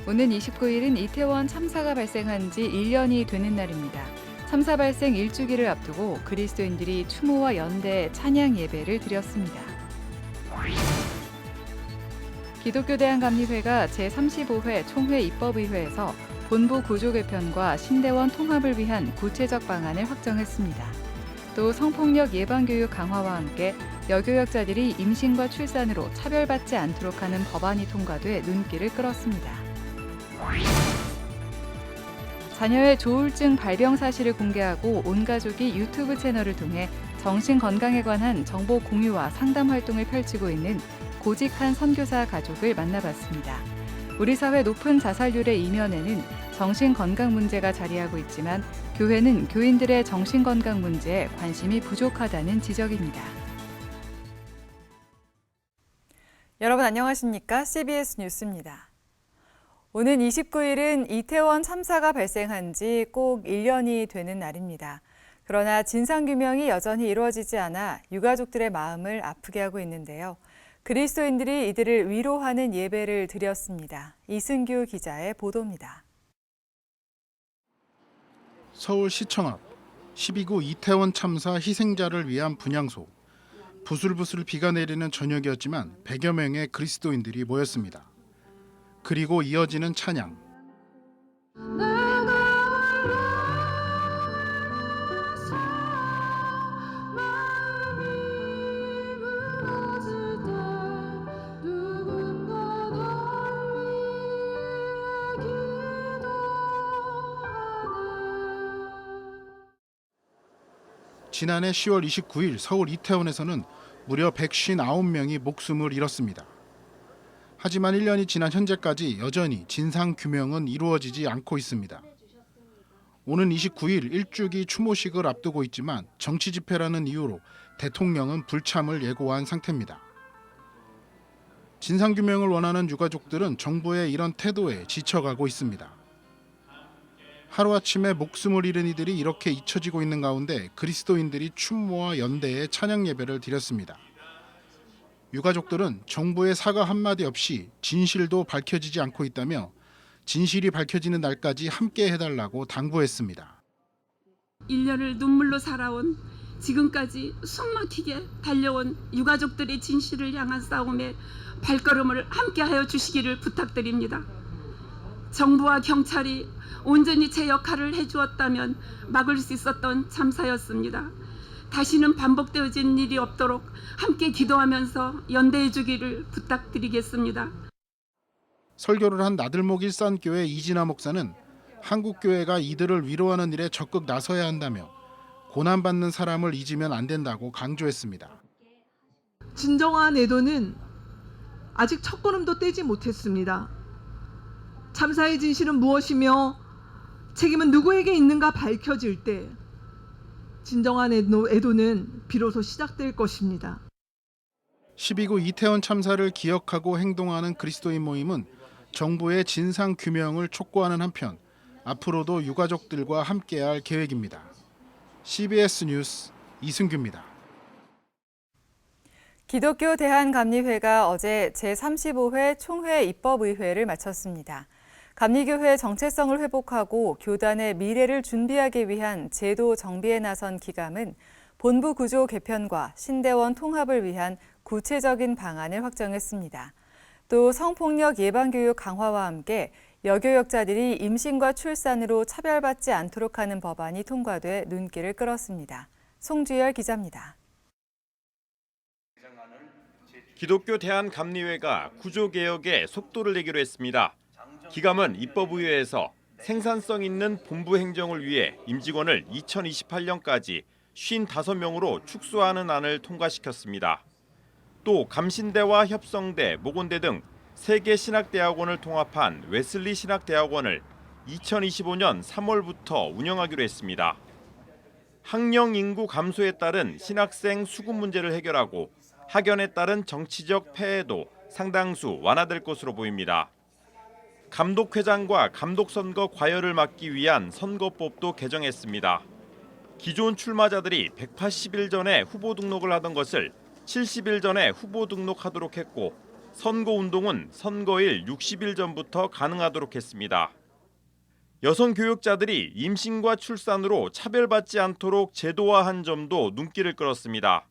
오는 29일은 이태원 참사가 발생한 지 1년이 되는 날입니다. 참사 발생 1주기를 앞두고 그리스도인들이 추모와 연대 찬양 예배를 드렸습니다. 기독교 대한감리회가 제35회 총회 입법의회에서 본부 구조 개편과 신대원 통합을 위한 구체적 방안을 확정했습니다. 또 성폭력 예방 교육 강화와 함께 여교역자들이 임신과 출산으로 차별받지 않도록 하는 법안이 통과돼 눈길을 끌었습니다. 자녀의 조울증 발병 사실을 공개하고 온 가족이 유튜브 채널을 통해 정신 건강에 관한 정보 공유와 상담 활동을 펼치고 있는 고직한 선교사 가족을 만나봤습니다. 우리 사회 높은 자살률의 이면에는 정신 건강 문제가 자리하고 있지만 교회는 교인들의 정신 건강 문제에 관심이 부족하다는 지적입니다. 여러분 안녕하십니까? CBS 뉴스입니다. 오는 29일은 이태원 참사가 발생한 지 꼭 1년이 되는 날입니다. 그러나 진상규명이 여전히 이루어지지 않아 유가족들의 마음을 아프게 하고 있는데요. 그리스도인들이 이들을 위로하는 예배를 드렸습니다. 이승규 기자의 보도입니다. 서울시청 앞 12구 이태원 참사 희생자를 위한 분향소. 부슬부슬 비가 내리는 저녁이었지만 100여 명의 그리스도인들이 모였습니다. 그리고 이어지는 찬양. 지난해 10월 29일 서울 이태원에서는 무려 159명이 목숨을 잃었습니다. 하지만 1년이 지난 현재까지 여전히 진상규명은 이루어지지 않고 있습니다. 오는 29일 1주기 추모식을 앞두고 있지만 정치 집회라는 이유로 대통령은 불참을 예고한 상태입니다. 진상규명을 원하는 유가족들은 정부의 이런 태도에 지쳐가고 있습니다. 하루아침에 목숨을 잃은 이들이 이렇게 잊혀지고 있는 가운데 그리스도인들이 추모와 연대의 찬양 예배를 드렸습니다. 유가족들은 정부의 사과 한마디 없이 진실도 밝혀지지 않고 있다며 진실이 밝혀지는 날까지 함께 해달라고 당부했습니다. 1년을 눈물로 살아온 지금까지 숨막히게 달려온 유가족들의 진실을 향한 싸움에 발걸음을 함께하여 주시기를 부탁드립니다. 정부와 경찰이 온전히 제 역할을 해주었다면 막을 수 있었던 참사였습니다. 다시는 반복되어진 일이 없도록 함께 기도하면서 연대해 주기를 부탁드리겠습니다. 설교를 한 나들목 일산교회 이진아 목사는 한국교회가 이들을 위로하는 일에 적극 나서야 한다며 고난받는 사람을 잊으면 안 된다고 강조했습니다. 진정한 애도는 아직 첫걸음도 떼지 못했습니다. 참사의 진실은 무엇이며 책임은 누구에게 있는가 밝혀질 때 진정한 애도는 비로소 시작될 것입니다. 12구 이태원 참사를 기억하고 행동하는 그리스도인 모임은 정부의 진상 규명을 촉구하는 한편 앞으로도 유가족들과 함께할 계획입니다. CBS 뉴스 이승규입니다. 기독교 대한감리회가 어제 제35회 총회 입법의회를 마쳤습니다. 감리교회 정체성을 회복하고 교단의 미래를 준비하기 위한 제도 정비에 나선 기감은 본부 구조 개편과 신대원 통합을 위한 구체적인 방안을 확정했습니다. 또 성폭력 예방 교육 강화와 함께 여교역자들이 임신과 출산으로 차별받지 않도록 하는 법안이 통과돼 눈길을 끌었습니다. 송주열 기자입니다. 기독교 대한감리회가 구조개혁에 속도를 내기로 했습니다. 기감은 입법의회에서 생산성 있는 본부 행정을 위해 임직원을 2028년까지 55명으로 축소하는 안을 통과시켰습니다. 또 감신대와 협성대, 목원대 등 3개 신학대학원을 통합한 웨슬리 신학대학원을 2025년 3월부터 운영하기로 했습니다. 학령 인구 감소에 따른 신학생 수급 문제를 해결하고 학연에 따른 정치적 폐해도 상당수 완화될 것으로 보입니다. 감독회장과 감독선거 과열을 막기 위한 선거법도 개정했습니다. 기존 출마자들이 180일 전에 후보 등록을 하던 것을 70일 전에 후보 등록하도록 했고 선거운동은 선거일 60일 전부터 가능하도록 했습니다. 여성 교역자들이 임신과 출산으로 차별받지 않도록 제도화한 점도 눈길을 끌었습니다.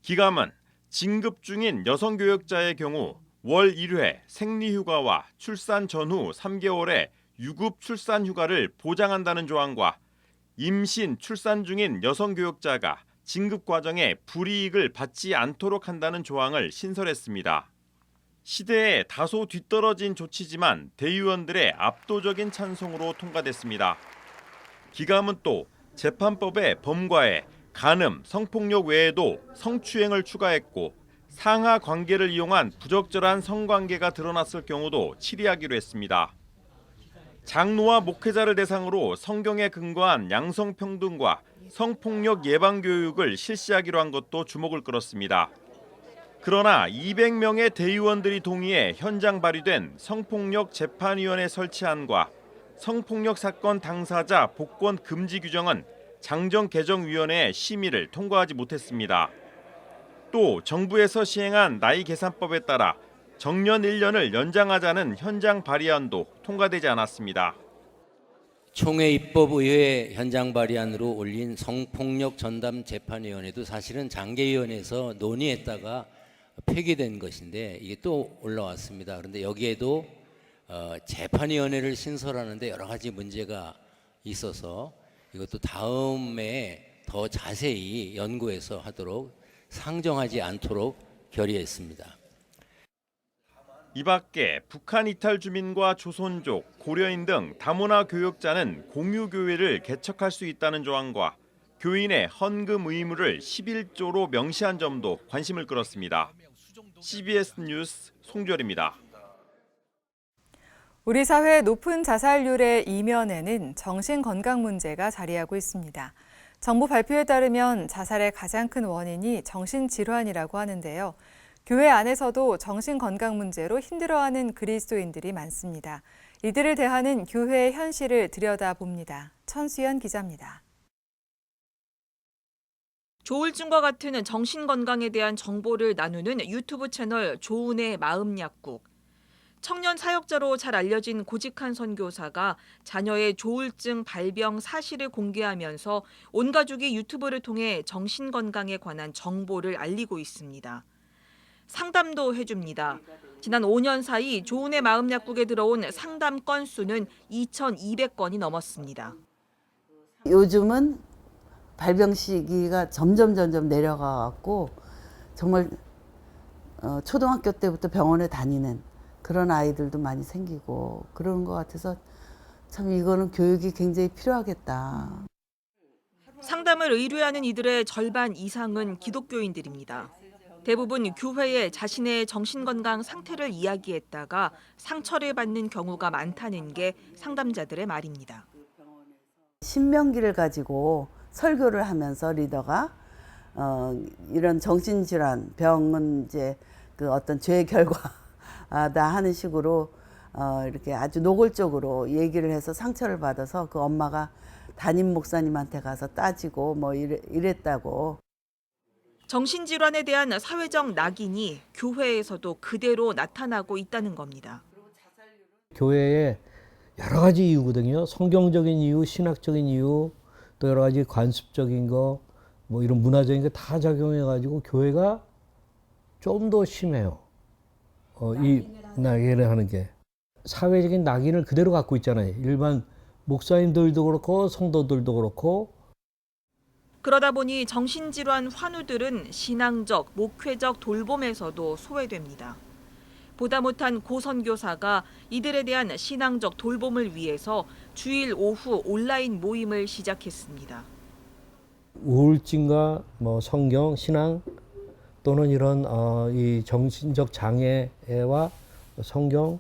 기감은 진급 중인 여성 교역자의 경우 월 1회 생리휴가와 출산 전후 3개월의 유급 출산 휴가를 보장한다는 조항과 임신, 출산 중인 여성 교역자가 진급 과정에 불이익을 받지 않도록 한다는 조항을 신설했습니다. 시대에 다소 뒤떨어진 조치지만 대의원들의 압도적인 찬성으로 통과됐습니다. 기감은 또 재판법의 범과에 간음, 성폭력 외에도 성추행을 추가했고 상하 관계를 이용한 부적절한 성관계가 드러났을 경우도 치리하기로 했습니다. 장로와 목회자를 대상으로 성경에 근거한 양성평등과 성폭력 예방 교육을 실시하기로 한 것도 주목을 끌었습니다. 그러나 200명의 대의원들이 동의해 현장 발의된 성폭력 재판위원회 설치안과 성폭력 사건 당사자 복권 금지 규정은 장정개정위원회의 심의를 통과하지 못했습니다. 또 정부에서 시행한 나이 계산법에 따라 정년 1년을 연장하자는 현장 발의안도 통과되지 않았습니다. 총회 입법의회 현장 발의안으로 올린 성폭력 전담 재판위원회도 사실은 장개위원회에서 논의했다가 폐기된 것인데 이게 또 올라왔습니다. 그런데 여기에도 재판위원회를 신설하는데 여러 가지 문제가 있어서 이것도 다음에 더 자세히 연구해서 하도록 상정하지 않도록 결의했습니다. 이 밖에 북한 이탈 주민과 조선족, 고려인 등 다문화 교역자는 공유교회를 개척할 수 있다는 조항과 교인의 헌금 의무를 11조로 명시한 점도 관심을 끌었습니다. CBS 뉴스 송절입니다. 우리 사회의 높은 자살률의 이면에는 정신건강 문제가 자리하고 있습니다. 정부 발표에 따르면 자살의 가장 큰 원인이 정신질환이라고 하는데요. 교회 안에서도 정신건강 문제로 힘들어하는 그리스도인들이 많습니다. 이들을 대하는 교회의 현실을 들여다봅니다. 천수연 기자입니다. 조울증과 같은 정신건강에 대한 정보를 나누는 유튜브 채널 조은의 마음약국. 청년 사역자로 잘 알려진 고직한 선교사가 자녀의 조울증 발병 사실을 공개하면서 온 가족이 유튜브를 통해 정신건강에 관한 정보를 알리고 있습니다. 상담도 해줍니다. 지난 5년 사이 조은의 마음약국에 들어온 상담 건수는 2,200건이 넘었습니다. 요즘은 발병 시기가 점점 내려가고 정말 초등학교 때부터 병원에 다니는 그런 아이들도 많이 생기고 그러는 것 같아서 참 이거는 교육이 굉장히 필요하겠다. 상담을 의뢰하는 이들의 절반 이상은 기독교인들입니다. 대부분 교회에 자신의 정신건강 상태를 이야기했다가 상처를 받는 경우가 많다는 게 상담자들의 말입니다. 신명기를 가지고 설교를 하면서 리더가 이런 정신질환 병은 이제 그 어떤 죄의 결과다 하는 식으로 이렇게 아주 노골적으로 얘기를 해서 상처를 받아서 그 엄마가 담임 목사님한테 가서 따지고 뭐 이랬다고. 정신질환에 대한 사회적 낙인이 교회에서도 그대로 나타나고 있다는 겁니다. 교회에 여러 가지 이유거든요. 성경적인 이유, 신학적인 이유, 또 여러 가지 관습적인 거, 뭐 이런 문화적인 거 다 작용해가지고 교회가 좀 더 심해요. 이 낙인을 하는 게. 사회적인 낙인을 그대로 갖고 있잖아요. 일반 목사님들도 그렇고 성도들도 그렇고. 그러다 보니 정신질환 환우들은 신앙적, 목회적 돌봄에서도 소외됩니다. 보다 못한 고 선교사가 이들에 대한 신앙적 돌봄을 위해서 주일 오후 온라인 모임을 시작했습니다. 우울증과 뭐 성경, 신앙 또는 이런 이 정신적 장애와 성경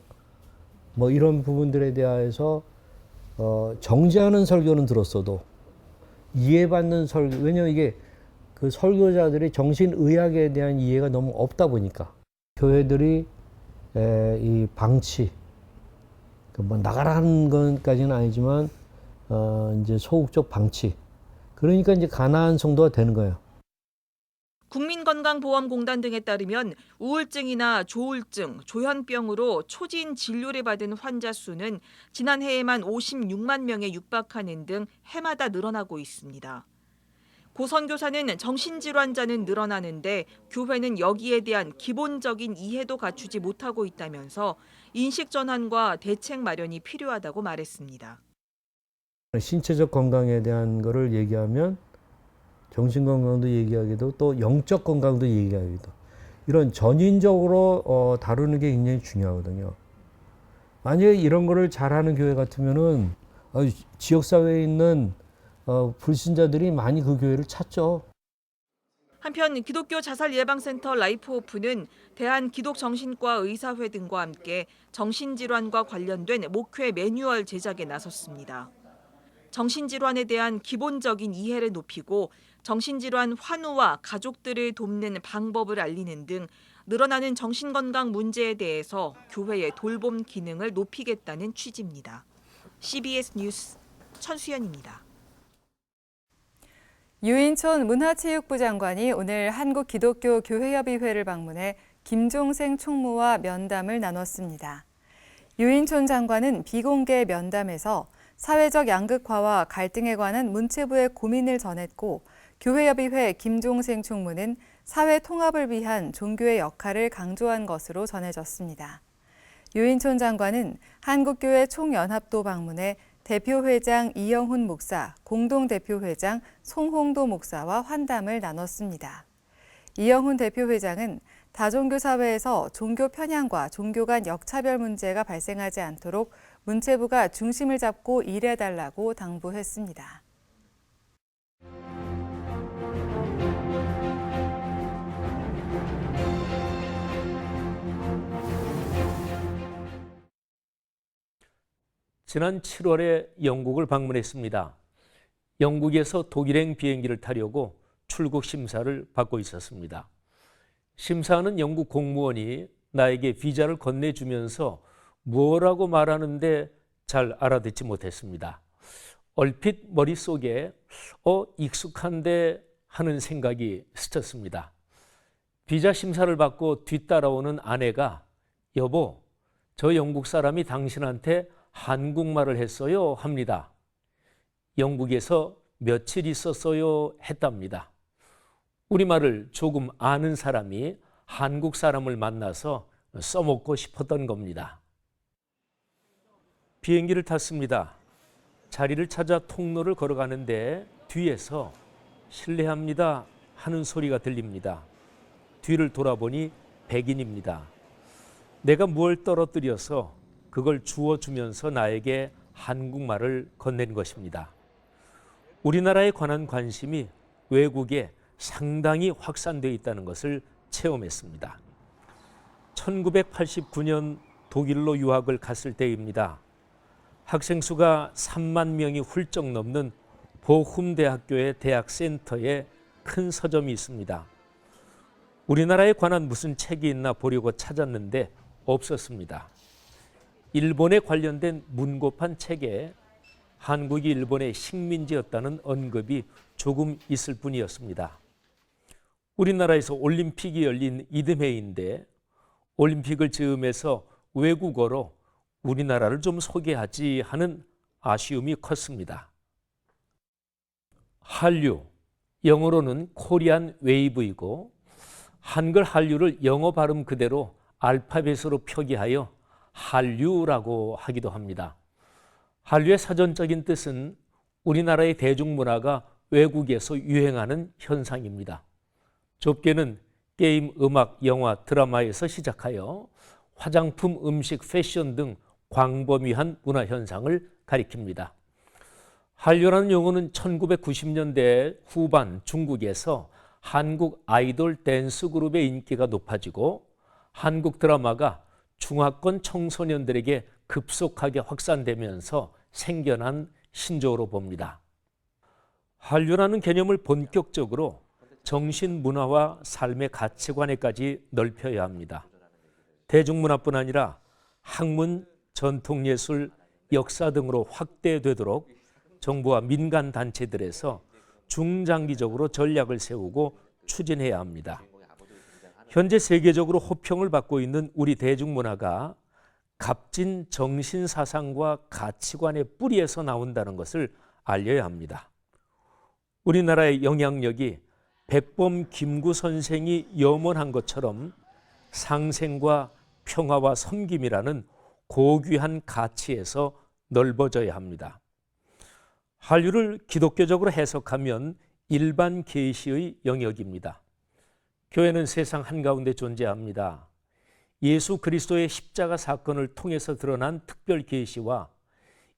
뭐 이런 부분들에 대해서 정죄하는 설교는 들었어도 이해받는 설교, 왜냐면 이게 그 설교자들이 정신의학에 대한 이해가 너무 없다 보니까 교회들이 이 방치, 뭐 나가라는 것까지는 아니지만 이제 소극적 방치, 그러니까 이제 가난한 성도가 되는 거예요. 국민건강보험공단 등에 따르면 우울증이나 조울증, 조현병으로 초진 진료를 받은 환자 수는 지난해에만 56만 명에 육박하는 등 해마다 늘어나고 있습니다. 고 선교사는 정신질환자는 늘어나는데 교회는 여기에 대한 기본적인 이해도 갖추지 못하고 있다면서 인식 전환과 대책 마련이 필요하다고 말했습니다. 신체적 건강에 대한 거를 얘기하면 정신 건강도 얘기하기도 또 영적 건강도 얘기하기도 이런 전인적으로 다루는 게 굉장히 중요하거든요. 만약에 이런 거를 잘하는 교회 같으면은 지역 사회에 있는 불신자들이 많이 그 교회를 찾죠. 한편 기독교 자살 예방센터 라이프호프는 대한기독정신과 의사회 등과 함께 정신질환과 관련된 목회 매뉴얼 제작에 나섰습니다. 정신질환에 대한 기본적인 이해를 높이고 정신질환 환우와 가족들을 돕는 방법을 알리는 등 늘어나는 정신건강 문제에 대해서 교회의 돌봄 기능을 높이겠다는 취지입니다. CBS 뉴스 천수연입니다. 유인촌 문화체육부 장관이 오늘 한국기독교교회협의회를 방문해 김종생 총무와 면담을 나눴습니다. 유인촌 장관은 비공개 면담에서 사회적 양극화와 갈등에 관한 문체부의 고민을 전했고 교회협의회 김종생 총무는 사회 통합을 위한 종교의 역할을 강조한 것으로 전해졌습니다. 유인촌 장관은 한국교회 총연합도 방문해 대표회장 이영훈 목사, 공동대표회장 송홍도 목사와 환담을 나눴습니다. 이영훈 대표회장은 다종교 사회에서 종교 편향과 종교 간 역차별 문제가 발생하지 않도록 문체부가 중심을 잡고 일해달라고 당부했습니다. 지난 7월에 영국을 방문했습니다. 영국에서 독일행 비행기를 타려고 출국 심사를 받고 있었습니다. 심사하는 영국 공무원이 나에게 비자를 건네주면서 뭐라고 말하는데 잘 알아듣지 못했습니다. 얼핏 머릿속에 익숙한데 하는 생각이 스쳤습니다. 비자 심사를 받고 뒤따라오는 아내가 여보, 저 영국 사람이 당신한테 한국말을 했어요 합니다. 영국에서 며칠 있었어요 했답니다. 우리말을 조금 아는 사람이 한국 사람을 만나서 써먹고 싶었던 겁니다. 비행기를 탔습니다. 자리를 찾아 통로를 걸어가는데 뒤에서 실례합니다 하는 소리가 들립니다. 뒤를 돌아보니 백인입니다. 내가 뭘 떨어뜨려서 그걸 주워주면서 나에게 한국말을 건넨 것입니다. 우리나라에 관한 관심이 외국에 상당히 확산되어 있다는 것을 체험했습니다. 1989년 독일로 유학을 갔을 때입니다. 학생 수가 3만 명이 훌쩍 넘는 보훔대학교의 대학센터에 큰 서점이 있습니다. 우리나라에 관한 무슨 책이 있나 보려고 찾았는데 없었습니다. 일본에 관련된 문고판 책에 한국이 일본의 식민지였다는 언급이 조금 있을 뿐이었습니다. 우리나라에서 올림픽이 열린 이듬해인데 올림픽을 즈음해서 외국어로 우리나라를 좀 소개하지 하는 아쉬움이 컸습니다. 한류, 영어로는 코리안 웨이브이고 한글 한류를 영어 발음 그대로 알파벳으로 표기하여 한류라고 하기도 합니다. 한류의 사전적인 뜻은 우리나라의 대중문화가 외국에서 유행하는 현상입니다. 좁게는 게임, 음악, 영화, 드라마에서 시작하여 화장품, 음식, 패션 등 광범위한 문화 현상을 가리킵니다. 한류라는 용어는 1990년대 후반 중국에서 한국 아이돌 댄스 그룹의 인기가 높아지고 한국 드라마가 중화권 청소년들에게 급속하게 확산되면서 생겨난 신조어로 봅니다. 한류라는 개념을 본격적으로 정신 문화와 삶의 가치관에까지 넓혀야 합니다. 대중문화뿐 아니라 학문, 전통예술, 역사 등으로 확대되도록 정부와 민간 단체들에서 중장기적으로 전략을 세우고 추진해야 합니다. 현재 세계적으로 호평을 받고 있는 우리 대중문화가 값진 정신사상과 가치관의 뿌리에서 나온다는 것을 알려야 합니다. 우리나라의 영향력이 백범 김구 선생이 염원한 것처럼 상생과 평화와 섬김이라는 고귀한 가치에서 넓어져야 합니다. 한류를 기독교적으로 해석하면 일반 계시의 영역입니다. 교회는 세상 한가운데 존재합니다. 예수 그리스도의 십자가 사건을 통해서 드러난 특별 계시와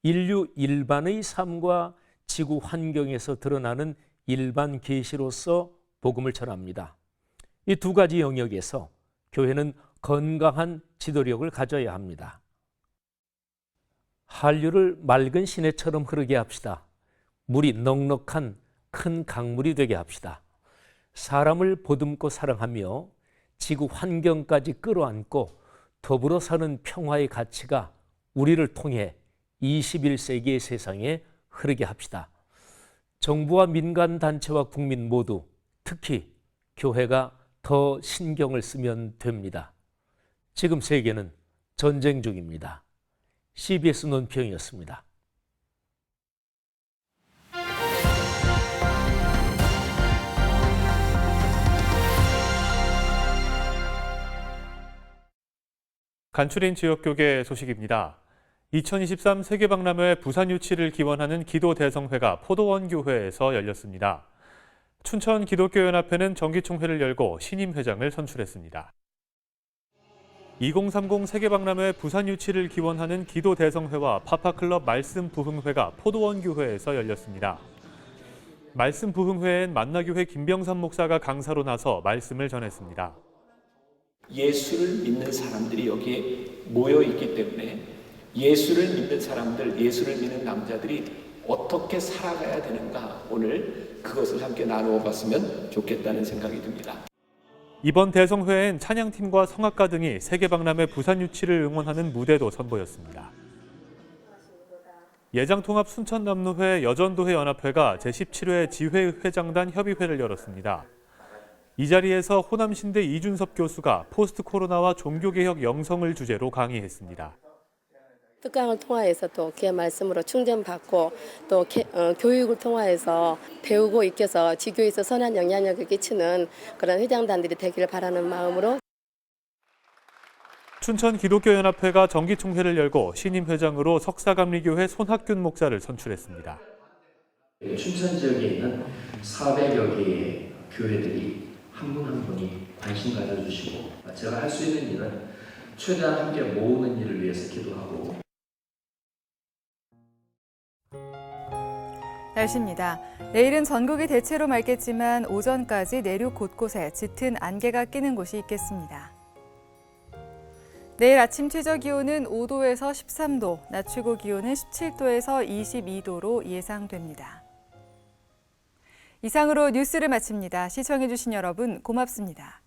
인류 일반의 삶과 지구 환경에서 드러나는 일반 계시로서 복음을 전합니다. 이 두 가지 영역에서 교회는 건강한 지도력을 가져야 합니다. 한류를 맑은 시내처럼 흐르게 합시다. 물이 넉넉한 큰 강물이 되게 합시다. 사람을 보듬고 사랑하며 지구 환경까지 끌어안고 더불어 사는 평화의 가치가 우리를 통해 21세기의 세상에 흐르게 합시다. 정부와 민간 단체와 국민 모두, 특히 교회가 더 신경을 쓰면 됩니다. 지금 세계는 전쟁 중입니다. CBS 논평이었습니다. 간추린 지역교계 소식입니다. 2023 세계박람회 부산 유치를 기원하는 기도대성회가 포도원교회에서 열렸습니다. 춘천 기독교연합회는 정기총회를 열고 신임 회장을 선출했습니다. 2030 세계박람회 부산 유치를 기원하는 기도대성회와 파파클럽 말씀부흥회가 포도원교회에서 열렸습니다. 말씀부흥회엔 만나교회 김병삼 목사가 강사로 나서 말씀을 전했습니다. 예수를 믿는 사람들이 여기에 모여 있기 때문에 예수를 믿는 사람들, 예수를 믿는 남자들이 어떻게 살아가야 되는가, 오늘 그것을 함께 나누어 봤으면 좋겠다는 생각이 듭니다. 이번 대성회엔 찬양팀과 성악가 등이 세계박람회 부산 유치를 응원하는 무대도 선보였습니다. 예장통합 순천남로회 여전도회 연합회가 제17회 지회회장단 협의회를 열었습니다. 이 자리에서 호남신대 이준섭 교수가 포스트 코로나와 종교개혁 영성을 주제로 강의했습니다. 특강을 통해서 또 그 말씀으로 충전받고 또 교육을 통해서 배우고 익혀서 지교에서 선한 영향력을 끼치는 그런 회장단들이 되기를 바라는 마음으로 춘천 기독교연합회가 정기총회를 열고 신임 회장으로 석사감리교회 손학균 목사를 선출했습니다. 춘천 지역에 있는 400여 개의 교회들이 한 분 한 분이 관심 가져주시고 제가 할 수 있는 일은 최대한 함께 모으는 일을 위해서 기도하고. 날씨입니다. 내일은 전국이 대체로 맑겠지만 오전까지 내륙 곳곳에 짙은 안개가 끼는 곳이 있겠습니다. 내일 아침 최저 기온은 5도에서 13도, 낮 최고 기온은 17도에서 22도로 예상됩니다. 이상으로 뉴스를 마칩니다. 시청해주신 여러분 고맙습니다.